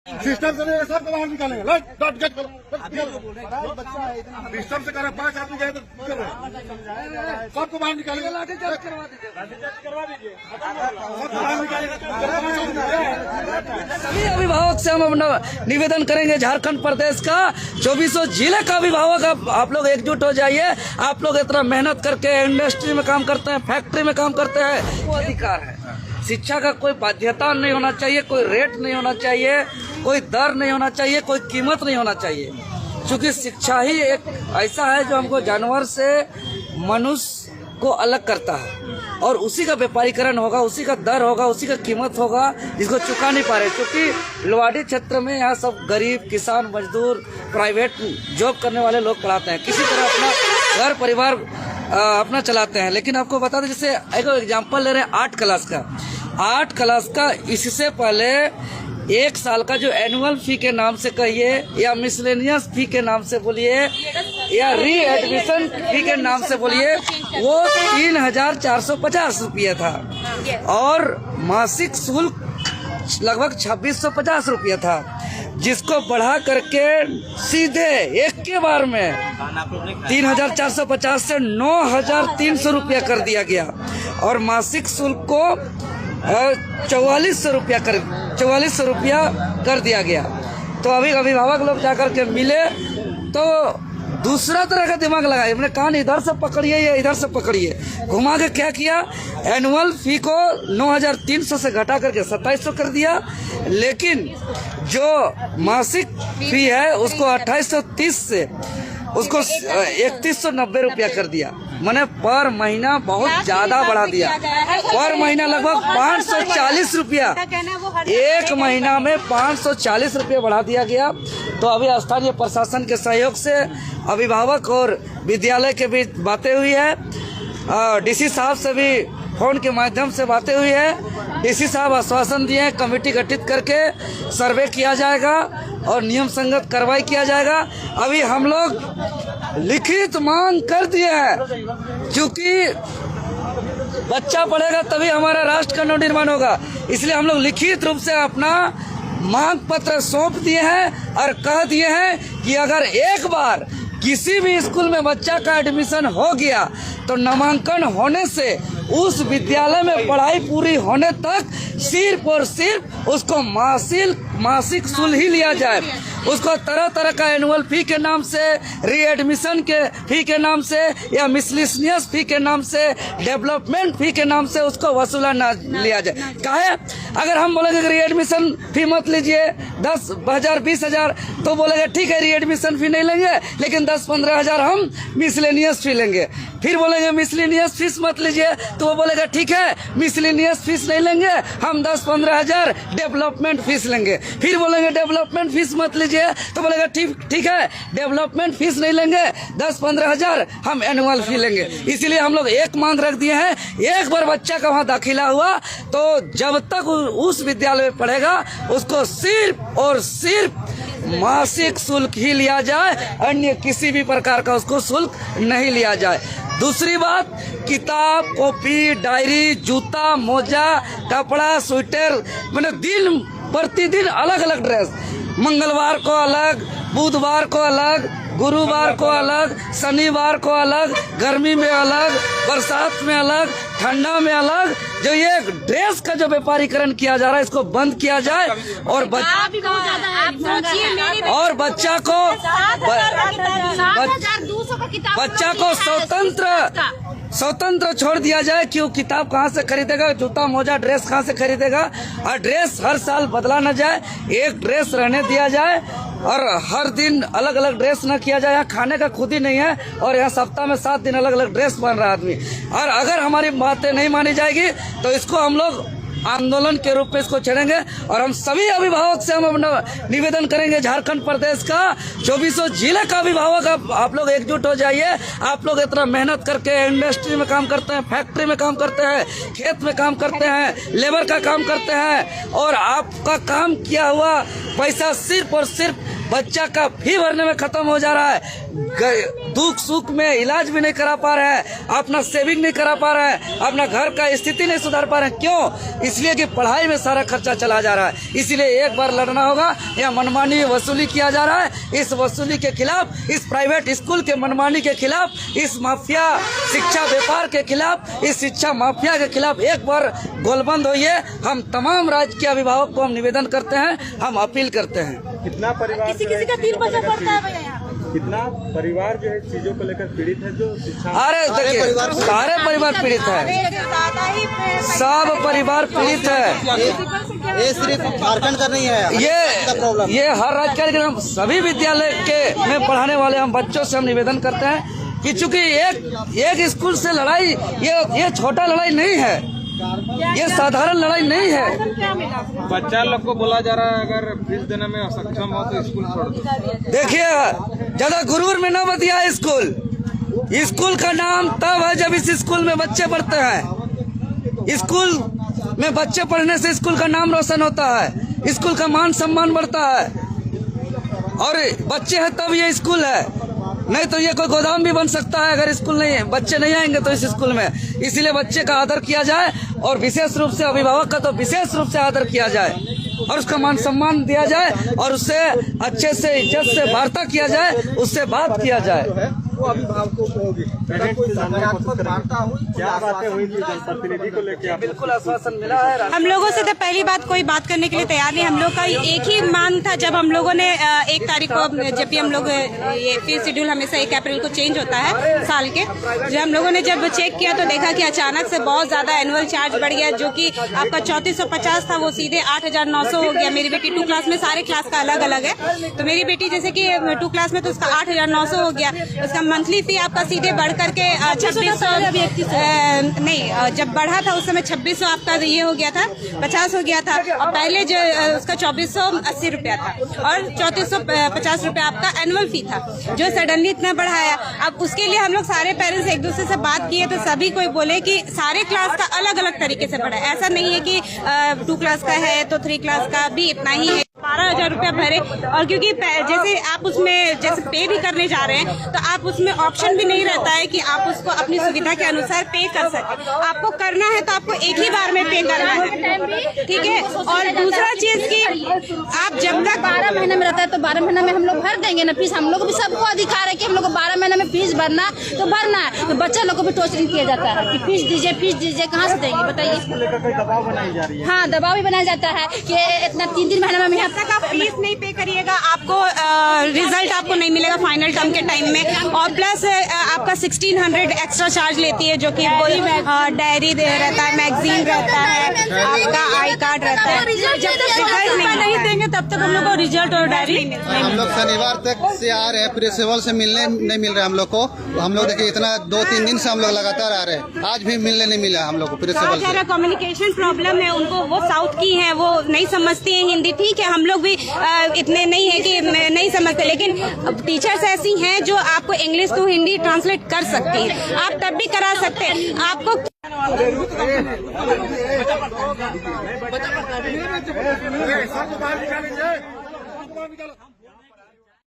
System से नहीं सबको बाहर निकालेंगे। डॉट गेट करो सिस्टम से करें 5 आदमी गए तो सबको बाहर निकालेंगे। लाठीचार्ज करवा दीजिए सबको बाहर निकालेंगे। सभी अभिभावक से हम अपना निवेदन करेंगे, झारखंड प्रदेश का 24 जिले का अभिभावक आप लोग एकजुट हो जाइए। आप लोग इतना मेहनत करके इंडस्ट्री में काम करते हैं, फैक्ट्री में काम करते हैं, वो अधिकार है। शिक्षा का कोई बाध्यता नहीं होना चाहिए, कोई रेट नहीं होना चाहिए, कोई दर नहीं होना चाहिए, कोई कीमत नहीं होना चाहिए। क्योंकि शिक्षा ही एक ऐसा है जो हमको जानवर से मनुष्य को अलग करता है, और उसी का व्यापारीकरण होगा, उसी का दर होगा, उसी का कीमत होगा जिसको चुका नहीं पा रहे। क्योंकि लोहाड़ी क्षेत्र में यहाँ सब गरीब, किसान, मजदूर, प्राइवेट जॉब करने वाले लोग पढ़ाते हैं, किसी तरह अपना घर परिवार अपना चलाते हैं। लेकिन आपको बता दें, जैसे एक एग्जाम्पल ले रहे हैं 8 क्लास का। 8 क्लास का इससे पहले 1 साल का जो एनुअल फी के नाम से कहिए, या मिसलेनियस फी के नाम से बोलिए, या री एडमिशन फी के नाम से बोलिए, वो 3450 रुपये था, और मासिक शुल्क लगभग 2650 रुपया था, जिसको बढ़ा करके सीधे एक के बार में 3450 से 9300 रुपया कर दिया गया, और मासिक शुल्क को 4400 रुपया कर दिया गया। तो अभी अभिभावक लोग जाकर के मिले तो दूसरा तरह का दिमाग लगाए, अपने कान इधर से पकड़िए या इधर से पकड़िए, घुमा के क्या किया, एनुअल फी को 9300 से घटा करके 2700 कर दिया, लेकिन जो मासिक फी है उसको 2830 से उसको 3190 रुपया कर दिया। मैंने पर महीना बहुत ज्यादा बढ़ा दिया, पर महीना लगभग 540 रुपया, एक महीना में 540 रुपया बढ़ा दिया गया। तो अभी स्थानीय प्रशासन के सहयोग से अभिभावक और विद्यालय के बीच बातें हुई है, डीसी साहब से भी फोन के माध्यम से बातें हुई है। डीसी साहब आश्वासन दिए हैं, कमेटी गठित करके सर्वे किया जाएगा और नियम संगत कार्रवाई किया जाएगा। अभी हम लोग लिखित मांग कर दिए हैं, क्योंकि बच्चा पढ़ेगा तभी हमारा राष्ट्र का नवनिर्माण होगा। इसलिए हम लोग लिखित रूप से अपना मांग पत्र सौंप दिए हैं और कह दिए हैं कि अगर एक बार किसी भी स्कूल में बच्चा का एडमिशन हो गया तो नामांकन होने से उस विद्यालय में पढ़ाई पूरी होने तक सिर्फ और सिर्फ उसको मासिक शुल्क ही लिया जाए। उसको तरह तरह का एनुअल फी के नाम से, री एडमिशन के फी के नाम से, या मिसलिनियस फी के नाम से, डेवलपमेंट फी के नाम से उसको वसूला ना लिया जाए। काहे? अगर हम बोलेंगे कि री एडमिशन फी मत लीजिए 10,000 20,000, तो बोलेंगे ठीक है री एडमिशन फी नहीं लेंगे, लेकिन 10-15 हजार हम मिसलेनियस फी लेंगे। फिर बोलेंगे मिसलेनियस फीस मत लीजिए, तो वो बोलेगा ठीक है मिसलेनियस फीस नहीं लेंगे, हम 10-15 हजार डेवलपमेंट फीस लेंगे। फिर बोलेंगे डेवलपमेंट फीस मत लीजिए, तो बोलेगा ठीक है डेवलपमेंट फीस नहीं लेंगे, 10-15 हजार हम एनुअल फी लेंगे। इसीलिए हम लोग एक मांग रख दिए हैं, एक बार बच्चा का वहाँ दाखिला हुआ तो जब तक उस विद्यालय में पढ़ेगा उसको सिर्फ और सिर्फ मासिक शुल्क ही लिया जाए, अन्य किसी भी प्रकार का उसको शुल्क नहीं लिया जाए। दूसरी बात, किताब, कॉपी, डायरी, जूता, मोजा, कपड़ा, स्वेटर, मैंने दिन प्रतिदिन अलग अलग ड्रेस, मंगलवार को अलग, बुधवार को अलग, गुरुवार को अलग, शनिवार को अलग, गर्मी में अलग, बरसात में अलग, ठंडा में अलग। जो ये ड्रेस का जो व्यापारीकरण किया जा रहा है इसको बंद किया जाए, और बच्चा को स्वतंत्र छोड़ दिया जाए कि वो किताब कहाँ से खरीदेगा, जूता मोजा ड्रेस कहाँ से खरीदेगा, और ड्रेस हर साल बदला न जाए, एक ड्रेस रहने दिया जाए, और हर दिन अलग अलग ड्रेस न किया जाए। यहाँ खाने का खुद ही नहीं है, और यहाँ सप्ताह में 7 दिन अलग अलग ड्रेस पहन रहा है आदमी। और अगर हमारी बातें नहीं मानी जाएगी तो इसको हम लोग आंदोलन के रूप में इसको छेड़ेंगे। और हम सभी अभिभावक से हम अपना निवेदन करेंगे, झारखंड प्रदेश का 24 जिले का अभिभावक आप लोग एकजुट हो जाइए। आप लोग इतना मेहनत करके इंडस्ट्री में काम करते हैं, फैक्ट्री में काम करते हैं, खेत में काम करते हैं, लेबर का काम करते हैं, और आपका काम किया हुआ पैसा सिर्फ और सिर्फ बच्चा का फी भरने में खत्म हो जा रहा है, दुख सुख में इलाज भी नहीं करा पा रहे हैं, अपना सेविंग नहीं करा पा रहे हैं, अपना घर का स्थिति नहीं सुधार पा रहे हैं। क्यों? इसलिए कि पढ़ाई में सारा खर्चा चला जा रहा है। इसीलिए एक बार लड़ना होगा। यहाँ मनमानी वसूली किया जा रहा है। इस वसूली के खिलाफ, इस प्राइवेट स्कूल के मनमानी के खिलाफ, इस माफिया शिक्षा व्यापार के खिलाफ, इस शिक्षा माफिया के खिलाफ एक बार गोलबंद होइए। हम तमाम राज्य के अभिभावक को हम निवेदन करते हैं, हम अपील करते हैं। कितना परिवार किसी किसी का 3 बच्चा पढ़ता है भैया यहाँ। कितना परिवार जो है चीजों को लेकर पीड़ित है, जो शिक्षा अरे देखिए, सारे परिवार पीड़ित है, सब परिवार पीड़ित है। ये सिर्फ झारखंड का नहीं है, ये हर राज्य के हम सभी विद्यालय के में पढ़ाने वाले हम बच्चों से हम निवेदन करते हैं कि चूंकि एक स्कूल से लड़ाई ये छोटा लड़ाई नहीं है, ये साधारण लड़ाई नहीं है। बच्चा लोग को बोला जा रहा है अगर फीस देने में असक्षम हो तो स्कूल छोड़ दो। देखिए, ज्यादा गुरूर में न बतिया। स्कूल का नाम तब है जब इस स्कूल में बच्चे पढ़ते हैं। स्कूल में बच्चे पढ़ने से स्कूल का नाम रोशन होता है, स्कूल का मान सम्मान बढ़ता है। और बच्चे हैं तब ये स्कूल है, नहीं तो ये कोई गोदाम भी बन सकता है अगर स्कूल नहीं है, बच्चे नहीं आएंगे तो इस स्कूल में। इसीलिए बच्चे का आदर किया जाए और विशेष रूप से अभिभावक का तो विशेष रूप से आदर किया जाए और उसका मान सम्मान दिया जाए और उससे अच्छे से इज्जत से वार्ता किया जाए, उससे बात किया जाए। वो अभिभावकों को होगी। क्या बातें हुई थी जनप्रतिनिधि को लेकर? बिल्कुल आश्वासन मिला है। हम लोगों से तो पहली बात कोई बात करने के लिए तैयार नहीं। हम लोग का एक ही मांग था, जब हम लोगों ने 1 तारीख को, जब भी हम लोग ये फीस शेड्यूल हमेशा 1 अप्रैल को चेंज होता है साल के, जब हम लोगों ने जब चेक किया तो देखा कि अचानक से बहुत ज्यादा एनुअल चार्ज बढ़ गया, जो कि आपका 3450 था वो सीधे 8900 हो गया। मेरी बेटी 2 क्लास में, सारे क्लास का अलग अलग है, तो मेरी बेटी जैसे कि 2 क्लास में तो उसका 8900 हो गया। उसका मंथली फी आपका सीधे बढ़ करके 2600 नहीं, जब बढ़ा था उस समय 2600 आपका ये हो गया था, 50 हो गया था। और पहले जो उसका 2480 रुपया था और 3450 रुपया आपका एनुअल फी था, जो सडनली इतना बढ़ाया। अब उसके लिए हम लोग सारे पेरेंट्स एक दूसरे से बात किए तो सभी कोई बोले कि सारे क्लास का अलग अलग तरीके से बढ़ा है। ऐसा नहीं है कि 2 क्लास का है तो 3 क्लास का भी इतना ही है। 12,000 रुपया भरे। और क्योंकि जैसे आप उसमें जैसे पे भी करने जा रहे हैं तो आप उसमें ऑप्शन भी नहीं रहता है कि आप उसको अपनी सुविधा के अनुसार पे कर सके। आपको करना है तो आपको एक ही बार में पे करना है, ठीक है। और दूसरा चीज की आप जब तक 12 महीने में रहता है तो 12 महीने में हम लोग भर देंगे ना फीस। हम लोग भी सबको अधिकार है कि हम लोग को 12 महीने में फीस भरना तो भरना है। तो बच्चा लोग को भी टॉर्चरिंग किया जाता है कि फीस दीजिए, कहाँ से देंगे बताइए। दबाव बनाई जा रही है। हाँ, दबाव भी बनाया जाता है कि इतना 3 महीने में तक आप फीस नहीं पे करिएगा, आपको रिजल्ट आपको नहीं मिलेगा फाइनल टर्म के टाइम में। और प्लस आपका 1600 एक्स्ट्रा चार्ज लेती है, जो कि कोई डायरी रहता है, मैगजीन रहता है, आपका आई कार्ड रहता है। जब तक रिजल्ट नहीं देंगे तब तक हम लोग को रिजल्ट और डायरी हम लोग शनिवार तक से आ रहे हैं, प्रिंसिपल से मिलने नहीं मिल रहा हम लोग को। हम लोग देखिए इतना 2-3 दिन से हम लोग लगातार आ रहे हैं, आज भी मिलने नहीं मिला हम लोग को प्रिंसिपल से। कम्युनिकेशन प्रॉब्लम है उनको, वो साउथ की हैं, वो नहीं समझती हैं हिंदी। ठीक है, हम लोग भी इतने नहीं है कि नहीं समझते, लेकिन टीचर्स ऐसी हैं जो आपको इंग्लिश टू हिंदी ट्रांसलेट कर सकती हैं, आप तब भी करा सकते हैं। आपको सबको बाहर निकालेंगे।